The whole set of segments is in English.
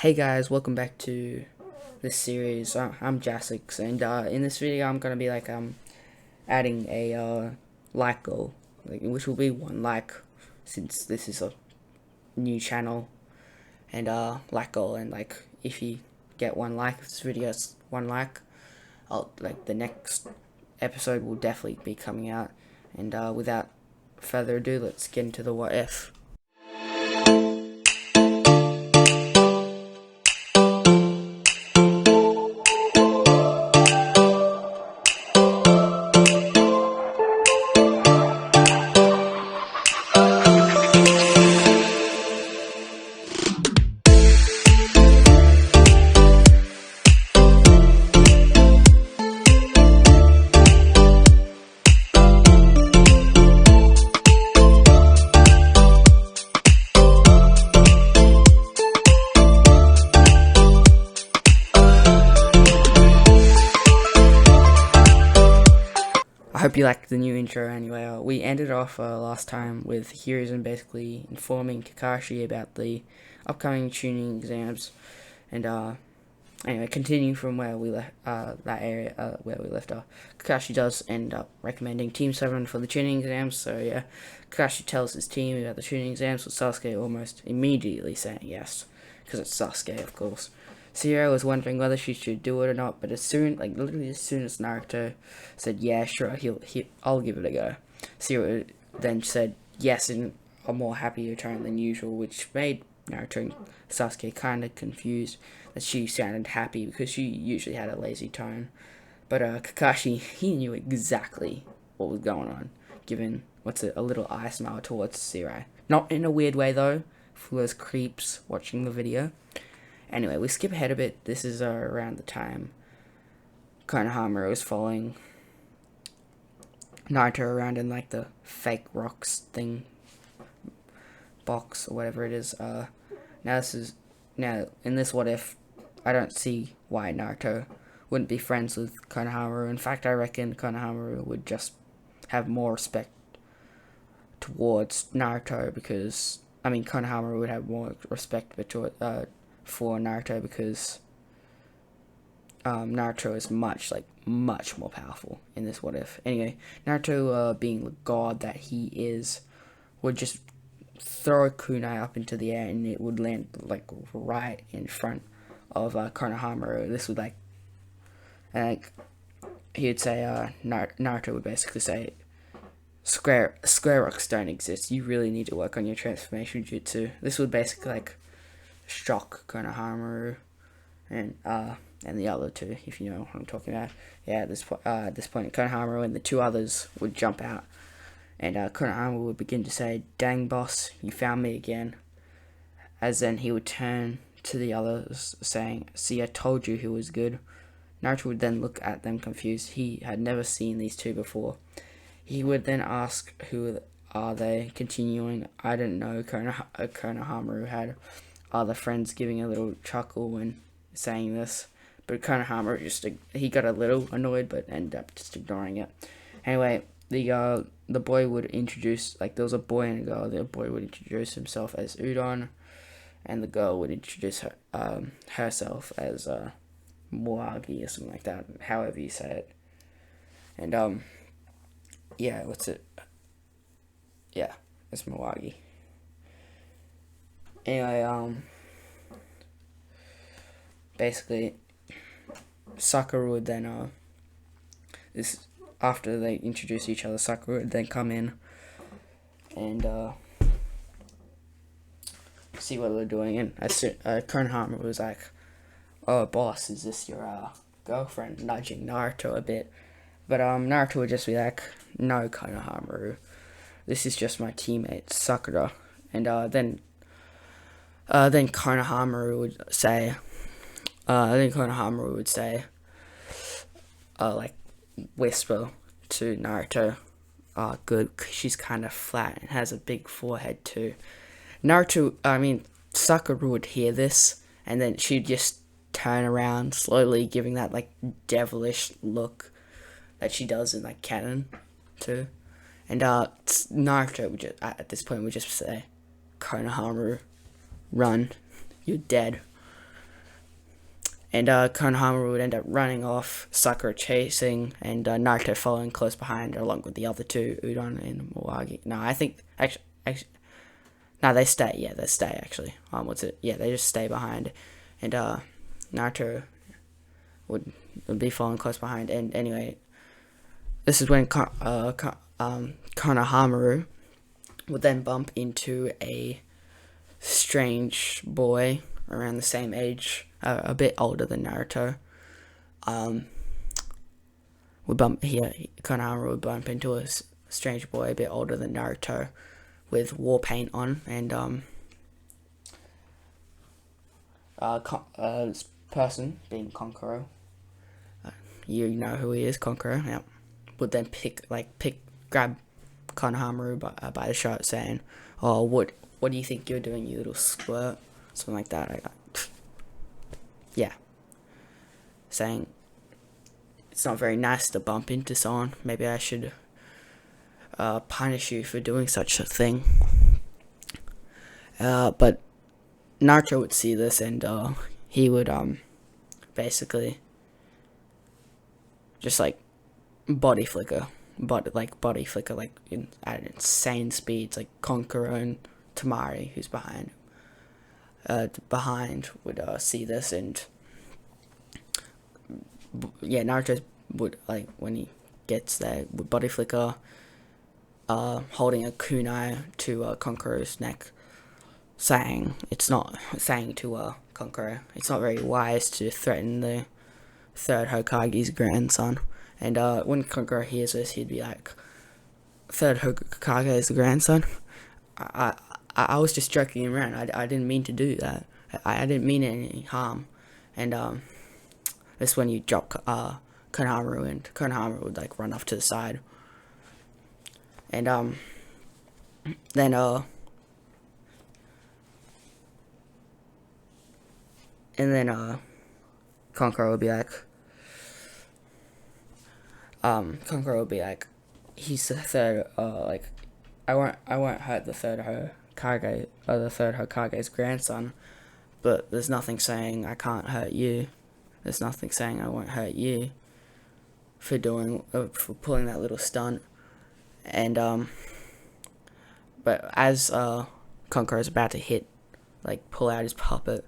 Hey guys, welcome back to this series. I'm Jasix, and in this video I'm gonna be adding a like goal, which will be one like, since this is a new channel, and like goal, and if you get one like, if this video has one like, the next episode will definitely be coming out. And without further ado, let's get into the what if. I hope you liked the new intro anyway. We ended off last time with Hiruzen basically informing Kakashi about the upcoming tuning exams, and anyway, continuing from where we left, that area where we left off, Kakashi does end up recommending Team 7 for the tuning exams. So yeah, Kakashi tells his team about the tuning exams, with Sasuke almost immediately saying yes, because it's Sasuke, of course. Sierra was wondering whether she should do it or not, but literally as soon as Naruto said, yeah, sure, I'll give it a go, Sierra then said yes in a more happier tone than usual, which made Naruto and Sasuke kind of confused that she sounded happy, because she usually had a lazy tone. But Kakashi, he knew exactly what was going on, given a little eye smile towards Sierra. Not in a weird way, though, for those creeps watching the video. Anyway, we skip ahead a bit. This is around the time Konohamaru was following Naruto around in the fake rocks thing box or whatever it is. Now in this what if, I don't see why Naruto wouldn't be friends with Konohamaru. In fact, I reckon Konohamaru would just have more respect towards Naruto, because Konohamaru would have more respect for Naruto, because Naruto is much more powerful in this what if. Anyway, Naruto, being the god that he is, would just throw a kunai up into the air, and it would land right in front of Konohamaru. This would he would say, Naruto would basically say, square rocks don't exist. You really need to work on your transformation jutsu. This would basically shock Konohamaru and the other two, if you know what I'm talking about. Yeah, at this point, Konohamaru and the two others would jump out, and Konohamaru would begin to say, "Dang boss, you found me again." As then he would turn to the others, saying, "See, I told you he was good." Naruto would then look at them confused. He had never seen these two before. He would then ask, "Who are they?" Continuing, "I don't know." Konohamaru had other friends giving a little chuckle when saying this, but Konohamaru he got a little annoyed, but ended up just ignoring it. Anyway, the boy would introduce, there was a boy and a girl. The boy would introduce himself as Udon, and the girl would introduce herself as Moagi or something like that, however you say it. And yeah, yeah, it's Moagi. Anyway, basically, Sakura would then, after they introduce each other, Sakura would then come in and see what they're doing. And Konohamaru was like, "Oh, boss, is this your girlfriend?" Nudging Naruto a bit. But Naruto would just be like, "No, Konohamaru, this is just my teammate, Sakura." And then Konohamaru would say, whisper to Naruto, "Oh, good, she's kind of flat and has a big forehead too." Sakura would hear this, and then she'd just turn around slowly, giving that devilish look that she does in canon too. And Naruto would at this point would just say, "Konohamaru, run, you're dead." And Konohamaru would end up running off, Sakura chasing, and Naruto following close behind, along with the other two, Udon and Miyagi. No, I think actually, no, they stay. Yeah, they stay actually. What's it? Yeah, they just stay behind, and Naruto would be following close behind. And anyway, this is when Konohamaru would then bump into a strange boy around the same age, a bit older than Naruto. Konohamaru would bump into a strange boy a bit older than Naruto, with war paint on, and this person being Konkoro, you know who he is, Konkoro. Yeah, would then grab Konohamaru by the shirt, saying, "Oh, what do you think you're doing, you little squirt?" Something like that. Yeah, saying it's not very nice to bump into someone. Maybe I should punish you for doing such a thing. But Naruto would see this, and he would basically just like body flicker, at insane speeds, like Konkoro and Tamari, who's behind would see this, and yeah, Naruto would, like, when he gets there, would body flicker, holding a kunai to Konkoro's neck, saying to Konkoro, it's not very wise to threaten the third Hokage's grandson. And when Konkoro hears this, he'd be like, "Third Hokage's grandson? I was just joking around. I didn't mean to do that. I didn't mean any harm." And that's when you drop Konohamaru, and Konohamaru would like run off to the side. And then Konkoro would be like, he's the third, I won't hurt the third Hokage's grandson, but there's nothing saying I can't hurt you. There's nothing saying I won't hurt you for pulling that little stunt. And but as Konkoro is about to pull out his puppet,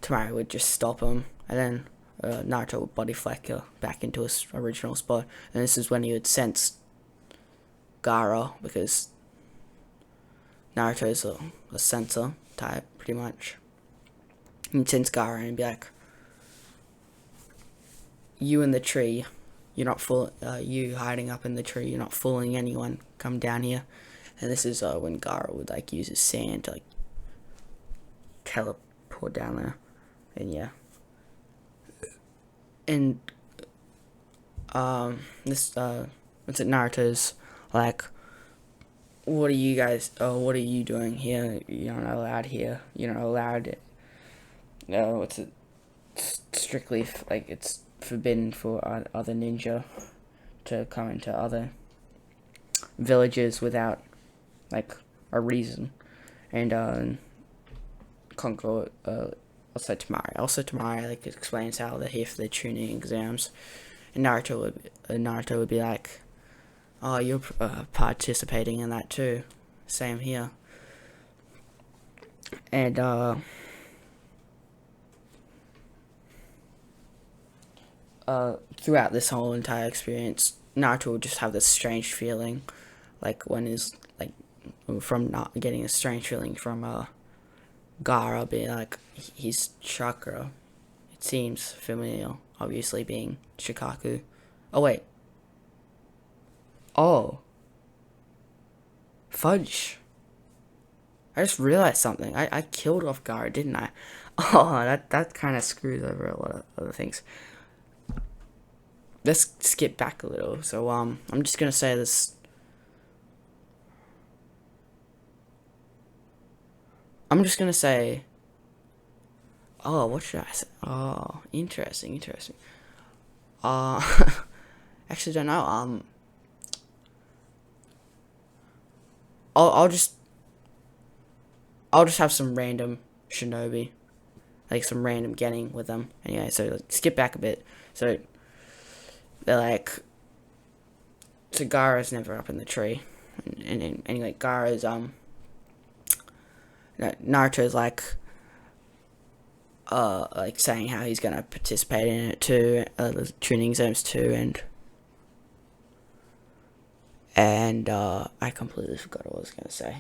Tamari would just stop him, and then Naruto would body flicker back into his original spot. And this is when he would sense Gaara, because Naruto is a sensor type, pretty much. He'd sense Gaara and be like, "You in the tree, you're not you hiding up in the tree, you're not fooling anyone, come down here." And this is when Gaara would like use his sand to like teleport down there. And yeah. And Naruto's like, what are you doing here? You're not allowed here. You're not allowed. Strictly, like, it's forbidden for other ninja to come into other villages without like a reason. And Konkoro also Tamari like explains how they're here for their tuning exams, and Naruto would be like, "Oh, you're participating in that too. Same here." And throughout this whole entire experience, Naruto would just have this strange feeling, like when he's like from not getting a strange feeling from Gaara being like his chakra. It seems familiar, obviously being Shikaku. Oh wait. Oh. Fudge. I just realized something. I killed off Gaara, didn't I? Oh, that kind of screws over a lot of other things. Let's skip back a little. So I'm just gonna say this. I'm just gonna say. Oh, what should I say? Oh, interesting. Actually, don't know. I'll just have some random shinobi like some random getting with them. Anyway, so like, skip back a bit. So they're like, so Gaara's never up in the tree, and anyway, Gaara's Naruto's like saying how he's gonna participate in it too, the tuning exams too, and I completely forgot what I was gonna say.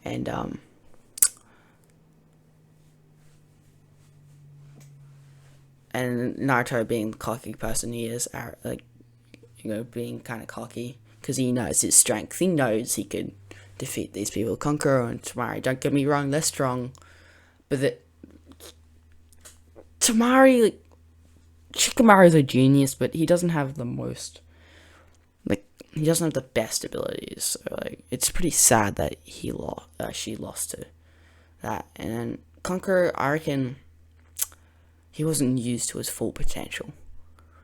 and and Naruto, being the cocky person he is, like, being kind of cocky because he knows his strength. He knows he could defeat these people. Kankuro and Tamari, don't get me wrong, they're strong, but Tamari, like, Shikamaru's a genius, but he doesn't have the most, like, he doesn't have the best abilities. So, like, it's pretty sad that she lost to that. And then Kankuro, I reckon, he wasn't used to his full potential.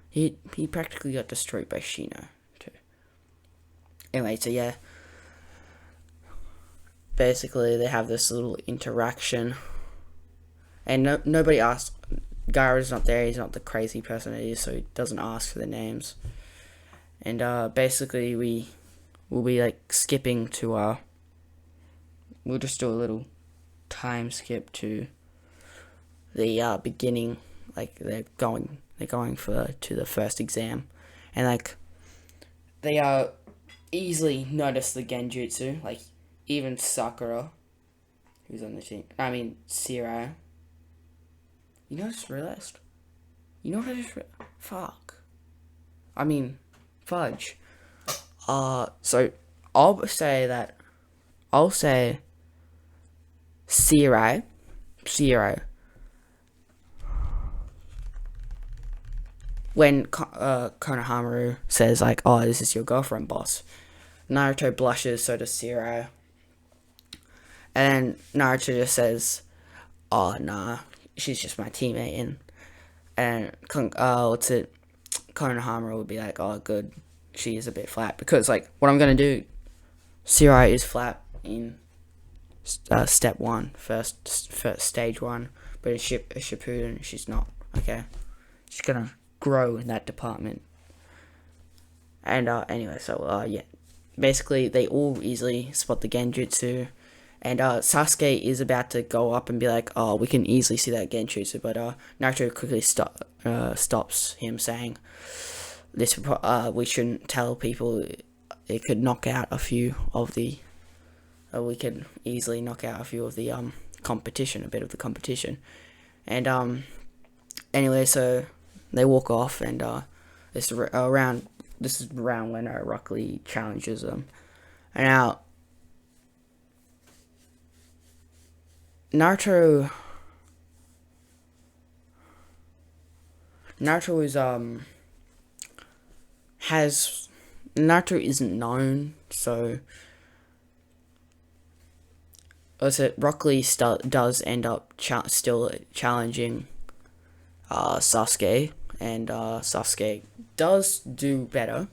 He practically got destroyed by Shino too. Anyway, so yeah, basically they have this little interaction, and nobody asks. Gaara's not there. He's not the crazy person he is, so he doesn't ask for the names. And basically we'll be like skipping to we'll just do a little time skip to the beginning. Like they're going to the first exam, and like they easily notice the genjutsu. Like even Sakura, who's on the team. I mean Siraya. You know, I just realized. You know what I just fuck. I mean, fudge. So I'll say Siraya. When Konohamaru says, like, oh, this is your girlfriend, boss, Naruto blushes, so does Siraya. And Naruto just says, oh, nah, she's just my teammate. And Konohamaru would be like, oh, good, she is a bit flat. Because, like, what I'm going to do, Siraya is flat in step 1, first stage 1. But in Shippuden, she's not, okay? She's going to grow in that department. And anyway, so yeah, basically they all easily spot the genjutsu, and Sasuke is about to go up and be like, oh, we can easily see that genjutsu, but Naruto quickly stops him, saying this we shouldn't tell people. It could knock out a few of the we could easily knock out a few of the competition, a bit of the competition. And anyway, so they walk off, and this is around when Rock Lee challenges them. And now Naruto isn't known, so Rock Lee does end up still challenging Sasuke, and Sasuke does do better,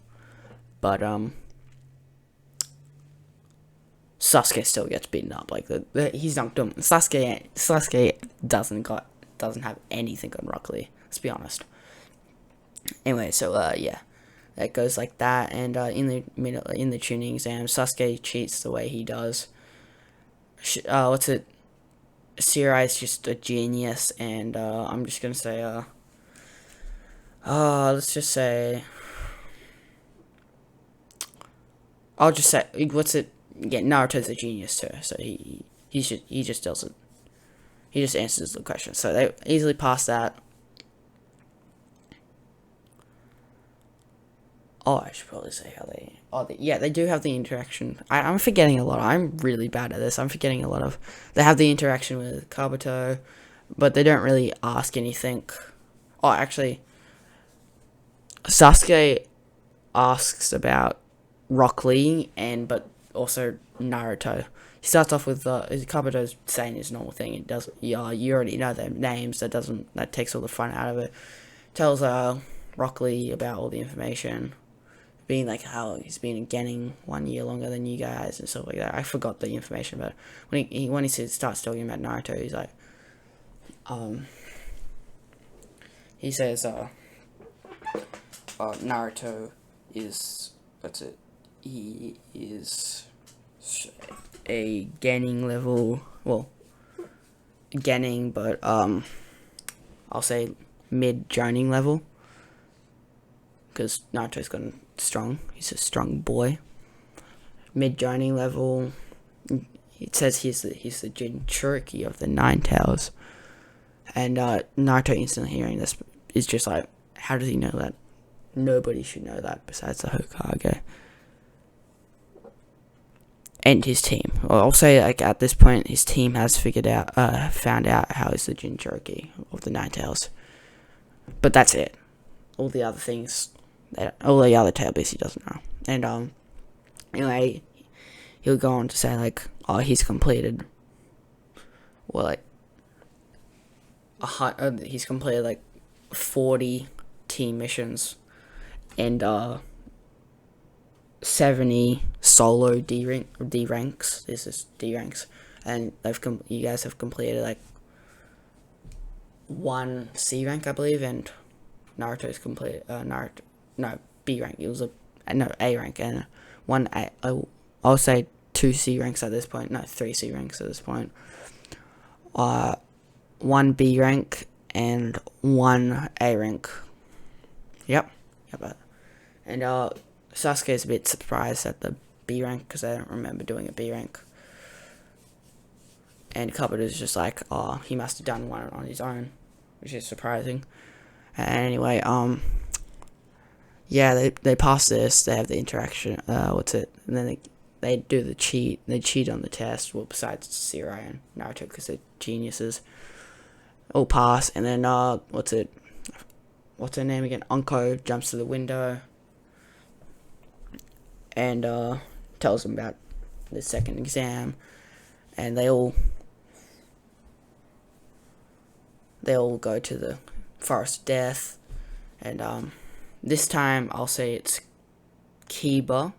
but Sasuke still gets beaten up. Like he's not dumb. Sasuke doesn't have anything on Rock Lee. Let's be honest. Anyway, so yeah, that goes like that, and in the tuning exam, Sasuke cheats the way he does. Sirai's just a genius, and I'm just gonna say let's just say, I'll just say, yeah, Naruto's a genius too, so he just does it. He just answers the question, so they easily pass that. Oh, I should probably say how they. Yeah, they do have the interaction. I'm forgetting a lot. I'm really bad at this. I'm forgetting a lot of. They have the interaction with Kabuto, but they don't really ask anything. Oh, actually, Sasuke asks about Rock Lee, but also Naruto. He starts off with Kabuto's saying his normal thing. It does. Yeah, you already know their names. That takes all the fun out of it. Tells Rock Lee about all the information. being like how he's been getting 1 year longer than you guys and stuff like that. I forgot the information, but when he starts talking about Naruto, he's like, he says, Naruto is he is a gaining level, well, gaining, but I'll say mid joining level, because Naruto's gotten strong. He's a strong boy. Mid joining level. It says he's the Jinchuriki of the Nine Tails, and Naruto instantly hearing this is just like, how does he know that? Nobody should know that besides the Hokage and his team. Well, I'll say, like, at this point, his team has found out how he's the Jinchuriki of the Nine Tails. But that's it. All the other things, all the other tail beasts he doesn't know. And anyway, he'll go on to say, like, he's completed, well, like, he's completed like 40 team missions and 70 solo D ranks. This is D ranks, and you guys have completed like 1 C rank, I believe, and Naruto's completed B rank. It was A rank and 1 A. I'll say 2 C ranks at this point. No, 3 C ranks at this point. 1 B rank and 1 A rank. Yep. And Sasuke's a bit surprised at the B rank because I don't remember doing a B rank. And Kabuto's just like, he must have done one on his own, which is surprising. And anyway, yeah, they pass this. They have the interaction. And then they do the cheat. They cheat on the test. Well, besides Sirai and Naruto, because they're geniuses. All pass, and then what's her name again? Anko jumps to the window and tells them about the second exam, and they all go to the Forest of Death, and this time I'll say it's Kiba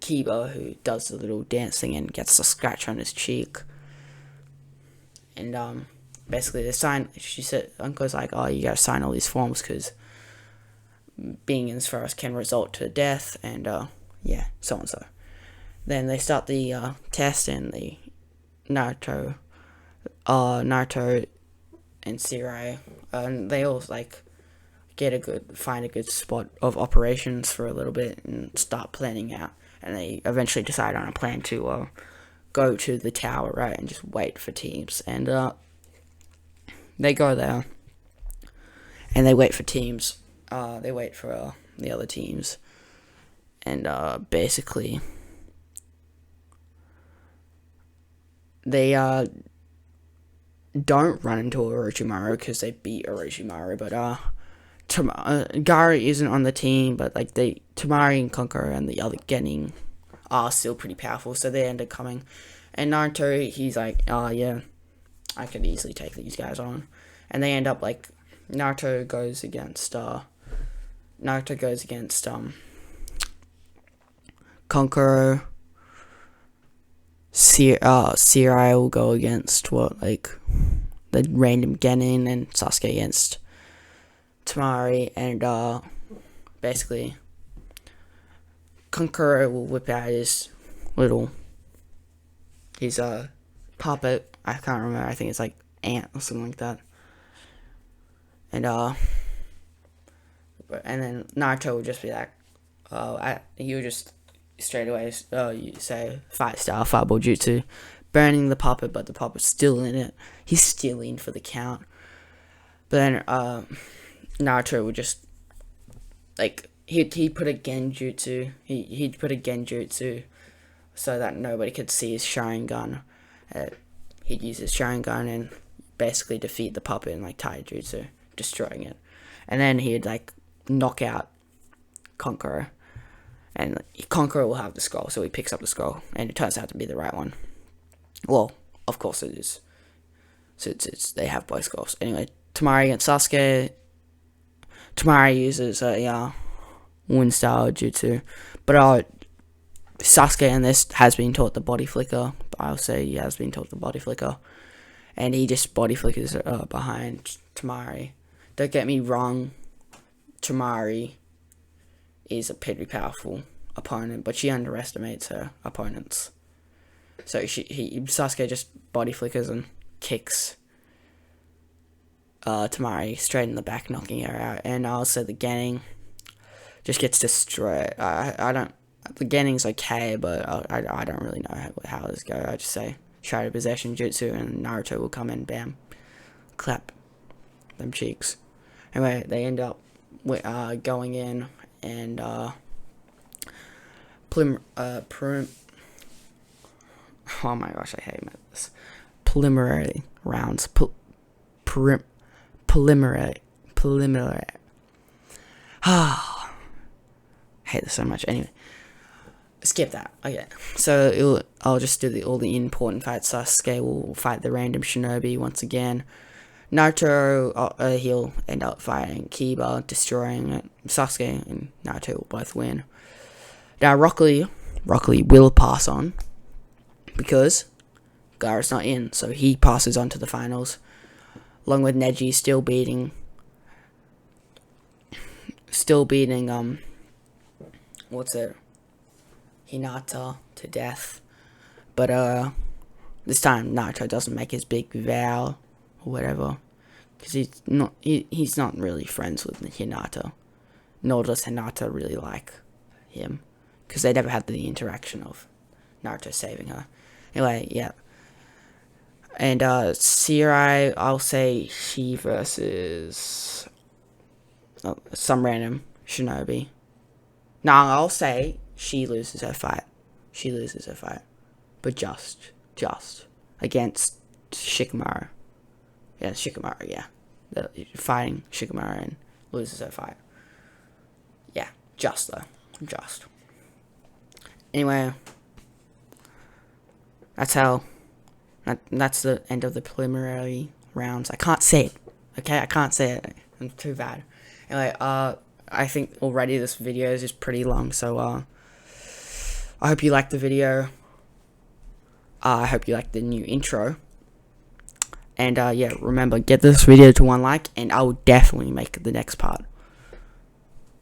who does the little dancing and gets a scratch on his cheek, and basically they sign. She said, Uncle's like, you gotta sign all these forms because being in this forest can result to death, and yeah, so and so. Then they start the test, and the Naruto and Sirai, and they all like find a good spot of operations for a little bit and start planning out, and they eventually decide on a plan to go to the tower, right, and just wait for teams, and they go there and they wait for teams. They wait for the other teams, and basically they don't run into Orochimaru because they beat Orochimaru, but Gari isn't on the team, but like Temari and Kankuro and the other Genin are still pretty powerful, so they end up coming. And Naruto, he's like, yeah, I could easily take these guys on. And they end up like, Naruto goes against Kankuro. Sirai will go against the random Genin, and Sasuke against Temari, and basically Kankuro will whip out his puppet. I can't remember. I think it's like ant or something like that. And then Naruto will just be like, he would just straight away say 5-star fireball jutsu, burning the puppet, but the puppet's still in it. He's still in for the count. But then Naruto would just he'd put a genjutsu. He'd put a genjutsu so that nobody could see his Sharingan. He'd use his Sharingan and basically defeat the puppet in taijutsu, destroying it. And then he'd knock out Kankuro. And Kankuro will have the scroll, so he picks up the scroll, and it turns out to be the right one. Well, of course it is. So they have both scrolls. Anyway, Temari against Sasuke. Temari uses wind style jutsu. But Sasuke in this has been taught the body flicker. I'll say he has been taught the body flicker. And he just body flickers behind Tamari. Don't get me wrong, Tamari is a pretty powerful opponent, but she underestimates her opponents. So Sasuke just body flickers and kicks Tamari straight in the back, knocking her out. And also the Genin just gets destroyed. The Gening's okay, but I don't really know how this goes. I just say try to possession jutsu and Naruto will come in, bam, clap them cheeks. Anyway, they end up going in and oh my gosh, I hate this. Preliminary rounds. Preliminary. Hate this so much. Anyway, skip that. Okay, so I'll just do all the important fights. Sasuke will fight the random shinobi once again. Naruto, he'll end up fighting Kiba, destroying it. Sasuke and Naruto will both win. Now Rock Lee will pass on because Gaara's not in, so he passes on to the finals, along with Neji still beating Hinata to death. But this time Naruto doesn't make his big vow or whatever, because he's not really friends with Hinata, nor does Hinata really like him, because they never had the interaction of Naruto saving her. Anyway, yeah. And Sirai, I'll say she versus some random shinobi. No, I'll say she loses her fight. But just against Shikamaru. Yeah, Shikamaru, yeah. Fighting Shikamaru and loses her fight. Yeah, just though. Just. Anyway, that's the end of the preliminary rounds. I can't say it. Okay, I can't say it. I'm too bad. Anyway, I think already this video is just pretty long, so I hope you liked the video. I hope you liked the new intro. And yeah, remember, get this video to 1 like, and I will definitely make the next part.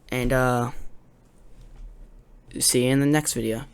And see you in the next video.